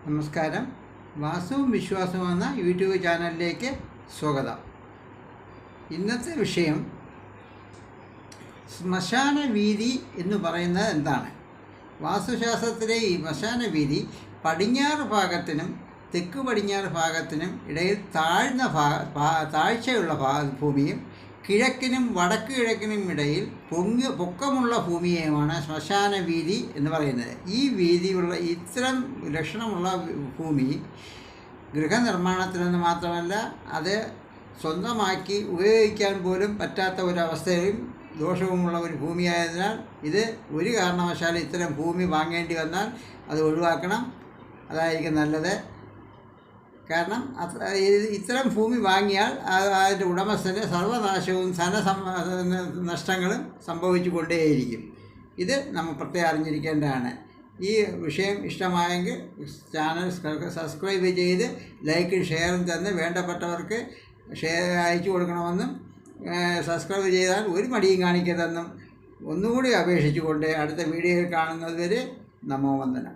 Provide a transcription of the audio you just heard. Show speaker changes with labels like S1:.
S1: നമസ്കാരം. വാസുവും വിശ്വാസവും എന്ന യൂട്യൂബ് ചാനലിലേക്ക് സ്വാഗതം. ഇന്നത്തെ വിഷയം ശ്മശാന വീതി എന്ന് പറയുന്നത് എന്താണ്? വാസ്തുശാസ്ത്രത്തിലെ ഈ ശ്മശാന വീതി പടിഞ്ഞാറ് ഭാഗത്തിനും തെക്ക് പടിഞ്ഞാറ് ഭാഗത്തിനും ഇടയിൽ താഴ്ചയുള്ള ഭൂമിയും കിഴക്കിനും വടക്ക് കിഴക്കിനും ഇടയിൽ പൊക്കമുള്ള ഭൂമിയെയുമാണ് ശ്മശാന വീതി എന്ന് പറയുന്നത്. ഈ വീതിയുള്ള ഇത്തരം ലക്ഷണമുള്ള ഭൂമി ഗൃഹനിർമ്മാണത്തിനെന്ന് മാത്രമല്ല, അത് സ്വന്തമാക്കി ഉപയോഗിക്കാൻ പോലും പറ്റാത്ത ഒരവസ്ഥയും ദോഷവുമുള്ള ഒരു ഭൂമിയായതിനാൽ ഇത് ഒരു കാരണവശാലും ഇത്തരം ഭൂമി വാങ്ങേണ്ടി വന്നാൽ അത് ഒഴിവാക്കണം. അതായിരിക്കും നല്ലത്. കാരണം ഇത്തരം ഭൂമി വാങ്ങിയാൽ അതിൻ്റെ ഉടമസ്ഥന് സർവനാശവും നഷ്ടങ്ങളും സംഭവിച്ചു കൊണ്ടേയിരിക്കും. ഇത് നമ്മൾ പ്രത്യേകം അറിഞ്ഞിരിക്കേണ്ടതാണ്. ഈ വിഷയം ഇഷ്ടമായെങ്കിൽ ചാനൽ സബ്സ്ക്രൈബ് ചെയ്ത് ലൈക്കും ഷെയറും തന്ന് വേണ്ടപ്പെട്ടവർക്ക് അയച്ചു കൊടുക്കണമെന്നും സബ്സ്ക്രൈബ് ചെയ്താൽ ഒരു മടിയും കാണിക്കരുതെന്നും ഒന്നുകൂടി അപേക്ഷിച്ചുകൊണ്ട് അടുത്ത വീഡിയോയിൽ കാണുന്നത് വരെ നമോ വന്ദനം.